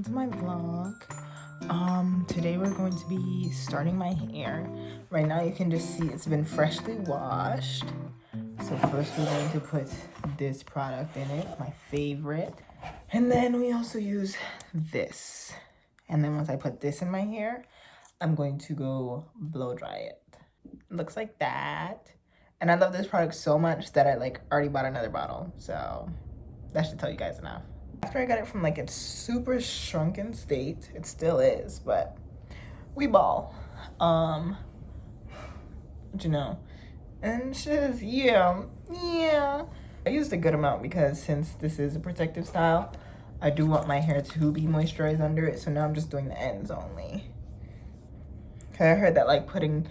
welcome to my vlog. Today we're going to be starting my hair. Right now you can just see it's been freshly washed. So first we're going to put this product in it, my favorite. And then we also use this. And then once I put this in my hair, I'm going to go blow dry it. It looks like that. And I love this product so much that I already bought another bottle. So that should tell you guys enough. After I got it from its super shrunken state, it still is, but we ball. But you know, and it's just, yeah. I used a good amount because since this is a protective style, I do want my hair to be moisturized under it, so now I'm just doing the ends only. Okay, I heard that putting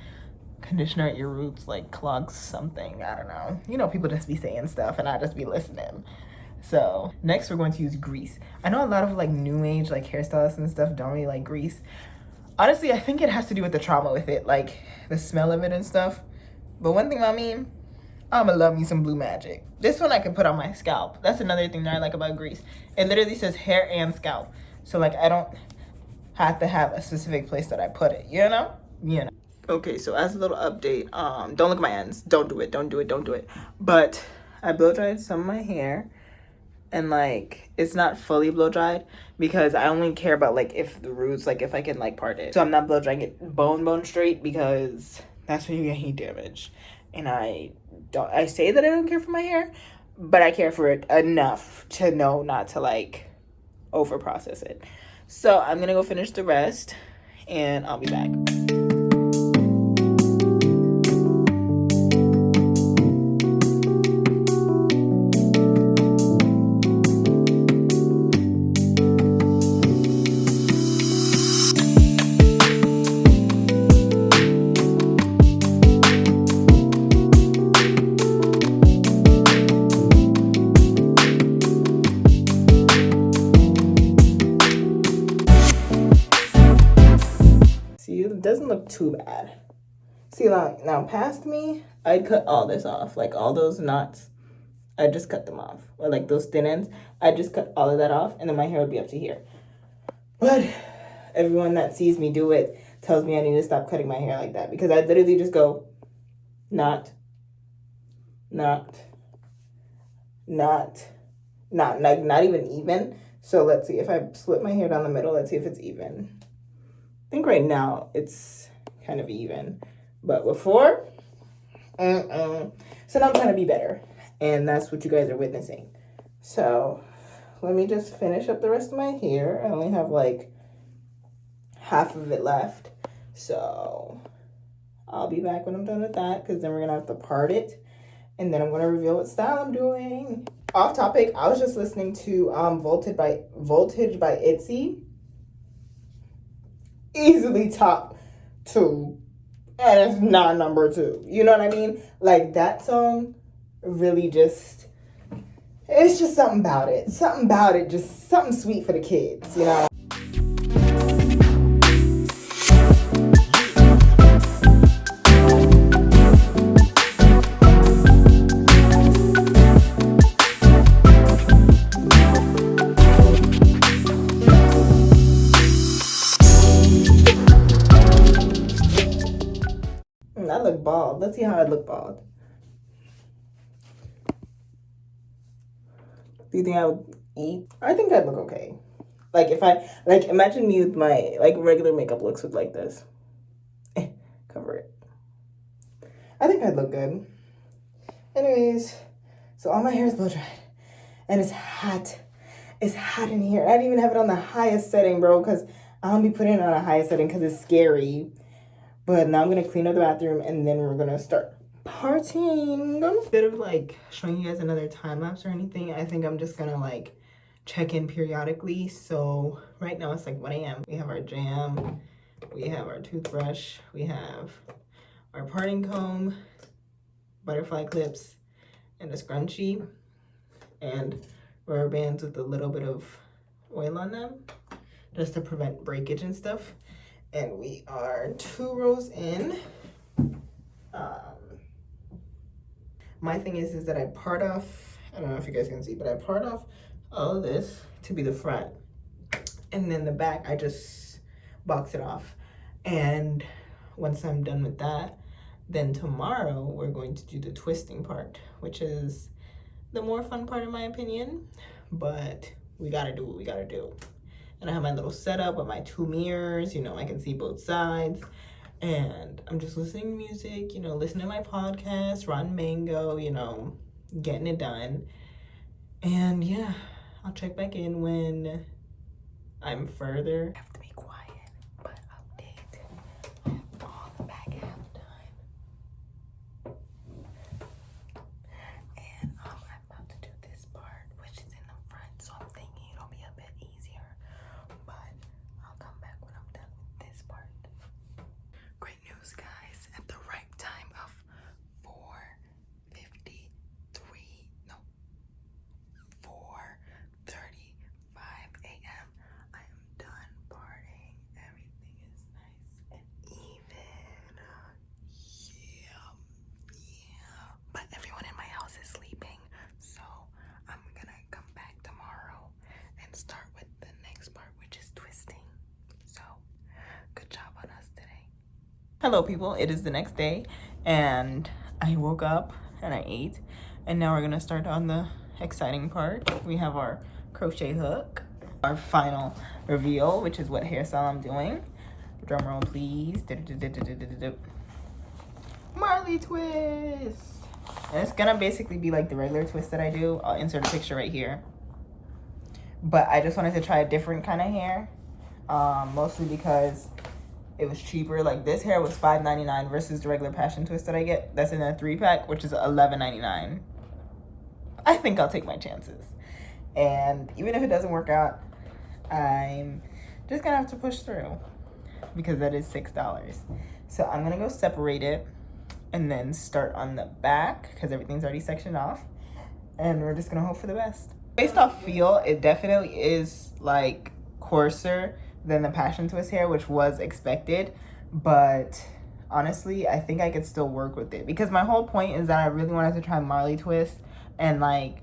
conditioner at your roots clogs something, I don't know. You know, people just be saying stuff and I just be listening. So next we're going to use grease. I know a lot of new age hairstylists and stuff don't really like grease. Honestly, I think it has to do with the trauma with it, the smell of it and stuff. But one thing about me, I'ma love me some Blue Magic. This one I can put on my scalp. That's another thing that I like about grease. It literally says hair and scalp. So I don't have to have a specific place that I put it, you know? You know. Okay, so as a little update, don't look at my ends. Don't do it. But I blow dried some of my hair. And it's not fully blow dried because I only care about if the roots, if I can part it. So I'm not blow drying it bone straight because that's when you get heat damage. And I say that I don't care for my hair, but I care for it enough to know not to over process it. So I'm gonna go finish the rest and I'll be back. It doesn't look too bad. See, now past me, I cut all this off. All those knots, I just cut them off. Or those thin ends, I just cut all of that off, and then my hair would be up to here. But everyone that sees me do it tells me I need to stop cutting my hair like that because I literally just go not even even. So let's see if I split my hair down the middle. Let's see if it's even. I think right now it's kind of even, but before, So now I'm trying to be better, and that's what you guys are witnessing. So let me just finish up the rest of my hair. I only have half of it left, so I'll be back when I'm done with that because then we're gonna have to part it, and then I'm gonna reveal what style I'm doing. Off topic, I was just listening to Voltage by Itzy. Easily top 2, and it's not number 2. You know what I mean? That song really it's just something about it. Just something sweet for the kids, you know? I look bald. Let's see how I look bald. Do you think I would eat? I think I'd look okay. If I, imagine me with my, regular makeup looks with this. Cover it. I think I'd look good. Anyways, so all my hair is blow dried. And it's hot. It's hot in here. I didn't even have it on the highest setting, bro, because I don't be putting it on a highest setting because it's scary. But now I'm going to clean up the bathroom and then we're going to start partying. Instead of showing you guys another time lapse or anything, I think I'm just going to check in periodically. So right now it's 1 a.m. We have our jam. We have our toothbrush. We have our parting comb, butterfly clips, and a scrunchie. And rubber bands with a little bit of oil on them just to prevent breakage and stuff. And we are 2 rows in. My thing is that I part off, I don't know if you guys can see, but I part off all of this to be the front. And then the back, I just box it off. And once I'm done with that, then tomorrow we're going to do the twisting part, which is the more fun part in my opinion, but we gotta do what we gotta do. And I have my little setup with my 2 mirrors, you know, I can see both sides. And I'm just listening to music, you know, listening to my podcast, Rotten Mango, you know, getting it done. And yeah, I'll check back in when I'm further. I have to be quiet, but update. I have all the back half done. And I'm about to do this part, which is in the front, so I'm thinking it'll be a bit easier. But I'll come back when I'm done with this part. Great news, guys. At the right time of 4:35 a.m. I am done partying. Everything is nice and even. Yeah. But everyone in my house is sleeping, so I'm gonna come back tomorrow and start with the next part, which is twisting. So, good job on us today. Hello, people. It is the next day, and I woke up and I ate, and now we're gonna start on the exciting part. We have our crochet hook, our final reveal, which is what hairstyle I'm doing. Drum roll, please. Marley twist. And it's gonna basically be like the regular twist that I do. I'll insert a picture right here. But I just wanted to try a different kind of hair, mostly because it was cheaper. Like this hair was $5.99 versus the regular passion twist that I get. That's in a 3-pack, which is $11.99. I think I'll take my chances. And even if it doesn't work out, I'm just gonna have to push through because that is $6. So I'm gonna go separate it and then start on the back because everything's already sectioned off. And we're just gonna hope for the best. Based off feel, it definitely is like coarser than the passion twist hair, which was expected, but honestly I think I could still work with it because my whole point is that I really wanted to try Marley twist, and like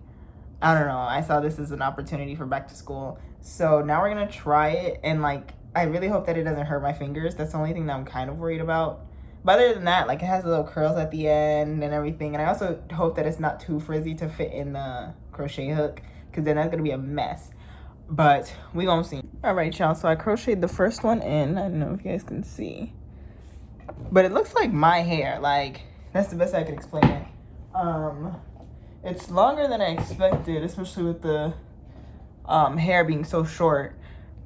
I don't know, I saw this as an opportunity for back to school, so now we're gonna try it. And like I really hope that it doesn't hurt my fingers. That's the only thing that I'm kind of worried about, but other than that, like it has little curls at the end and everything, and I also hope that it's not too frizzy to fit in the crochet hook because then that's gonna be a mess. But we gonna see. All right, y'all, so I crocheted the first one in. I don't know if you guys can see, but it looks like my hair. Like that's the best I could explain it. It's longer than I expected, especially with the hair being so short,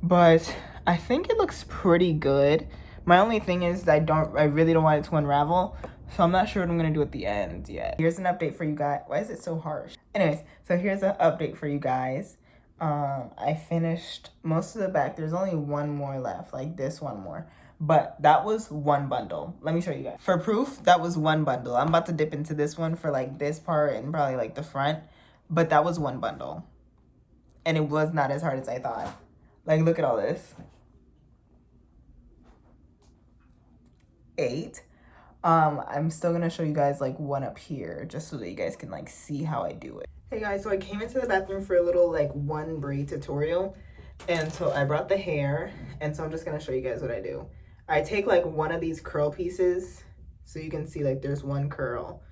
but I think it looks pretty good. My only thing is I really don't want it to unravel, so I'm not sure what I'm gonna do at the end yet. Here's an update for you guys. Why is it so harsh? Anyways, so here's an update for you guys. I finished most of the back. There's only one more left, like this one more, but that was one bundle. Let me show you guys. For proof, that was one bundle. I'm about to dip into this one for like this part and probably like the front, but that was one bundle. And it was not as hard as I thought. Like, look at all this. 8. I'm still gonna show you guys like one up here just so that you guys can like see how I do it. Hey guys, so I came into the bathroom for a little like one braid tutorial, and so I brought the hair, and so I'm just gonna show you guys what I do. I take like one of these curl pieces, so you can see like there's one curl,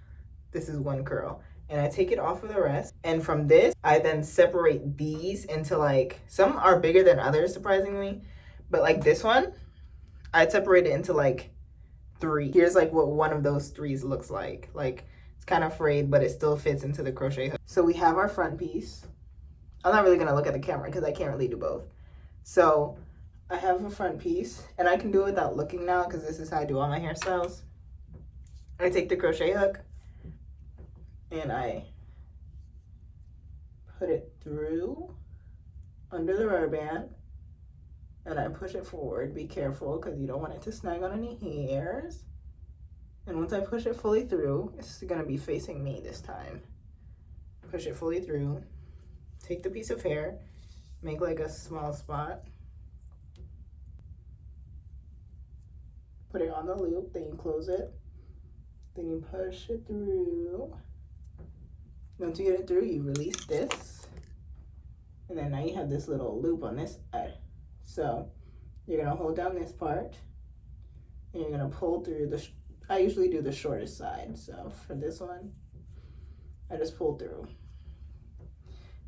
this is one curl, and I take it off of the rest, and from this I then separate these into like, some are bigger than others surprisingly, but like this one I separate it into like 3. Here's like what one of those 3s looks like it's kind of frayed, but it still fits into the crochet hook. So we have our front piece. I'm not really gonna look at the camera because I can't really do both. So I have a front piece, and I can do it without looking now because this is how I do all my hairstyles. I take the crochet hook and I put it through under the rubber band, and I push it forward. Be careful because you don't want it to snag on any hairs. And once I push it fully through, it's gonna be facing me this time. Push it fully through, take the piece of hair, make like a small spot, put it on the loop, then you close it, then you push it through. Once you get it through, you release this, and then now you have this little loop on this side. So you're gonna hold down this part and you're gonna pull through I usually do the shortest side. So for this one, I just pull through.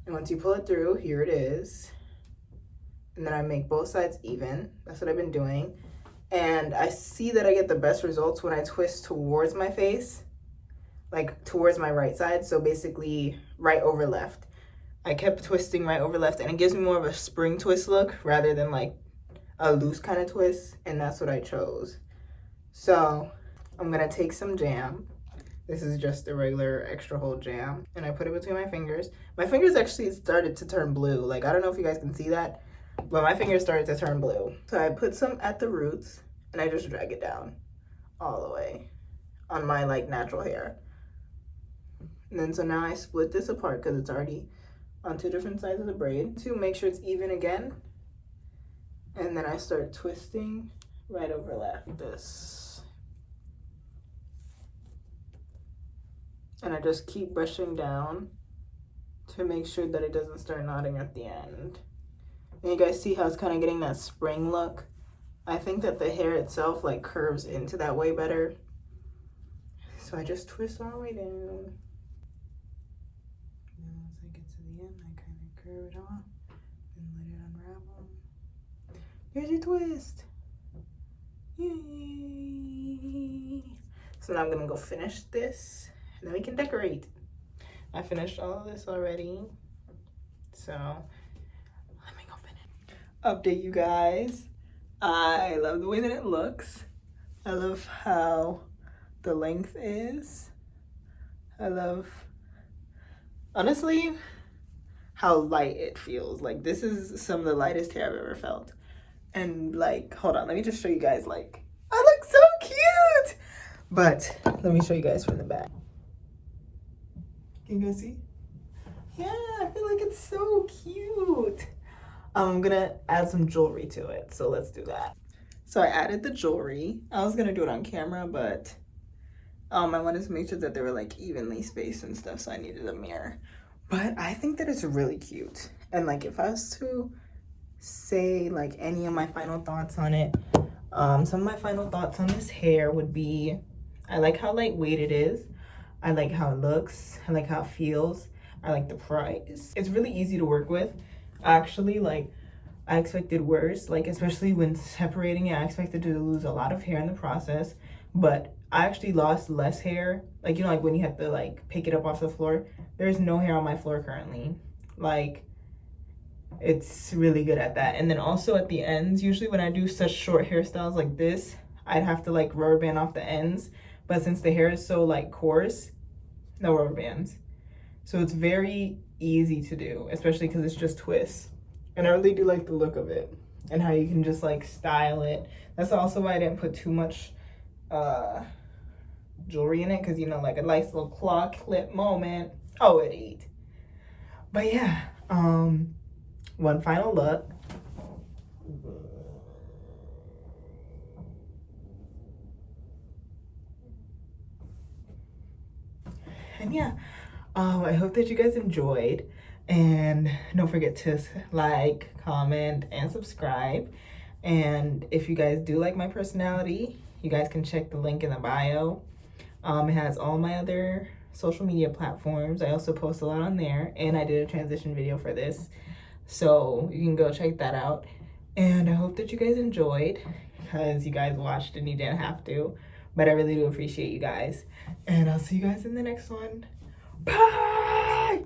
And once you pull it through, here it is. And then I make both sides even. That's what I've been doing. And I see that I get the best results when I twist towards my face, like towards my right side. So basically right over left. I kept twisting right over left, and it gives me more of a spring twist look rather than like a loose kind of twist. And that's what I chose. So I'm gonna take some jam. This is just a regular extra hold jam. And I put it between my fingers. My fingers actually started to turn blue. Like, I don't know if you guys can see that, but my fingers started to turn blue. So I put some at the roots and I just drag it down all the way on my like natural hair. And then so now I split this apart because it's already on two different sides of the braid to make sure it's even again. And then I start twisting right over left this. And I just keep brushing down to make sure that it doesn't start knotting at the end. And you guys see how it's kind of getting that spring look? I think that the hair itself like curves into that way better. So I just twist all the way down. And once I get to the end, I kind of curve it off and let it unravel. Here's your twist. Yay! So now I'm gonna go finish this and then we can decorate. I finished all of this already. So let me go finish. Update you guys. I love the way that it looks. I love how the length is. I love, honestly, how light it feels. Like, this is some of the lightest hair I've ever felt. And like, hold on, let me just show you guys, like, I look so cute. But let me show you guys from the back. Can you guys see? Yeah, I feel like it's so cute. I'm gonna add some jewelry to it, so let's do that. So I added the jewelry. I was gonna do it on camera, but I wanted to make sure that they were like evenly spaced and stuff, so I needed a mirror. But I think that it's really cute. And like, if I was to say like any of my final thoughts on it, some of my final thoughts on this hair would be, I like how lightweight it is. I like how it looks. I like how it feels. I like the price. It's really easy to work with. Actually, like, I expected worse, like especially when separating it. I expected to lose a lot of hair in the process, but I actually lost less hair. Like, you know, like when you have to like pick it up off the floor, there's no hair on my floor currently. Like, it's really good at that. And then also at the ends, usually when I do such short hairstyles like this, I'd have to like rubber band off the ends, but since the hair is so like coarse, no rubber bands. So it's very easy to do, especially because it's just twists. And I really do like the look of it and how you can just like style it. That's also why I didn't put too much jewelry in it, because, you know, like a nice little claw clip moment. Oh, it ate. But yeah, one final look. And yeah, I hope that you guys enjoyed, and don't forget to like, comment, and subscribe. And if you guys do like my personality, you guys can check the link in the bio. It has all my other social media platforms. I also post a lot on there, and I did a transition video for this, so you can go check that out. And I hope that you guys enjoyed, because you guys watched and you didn't have to, but I really do appreciate you guys. And I'll see you guys in the next one. Bye!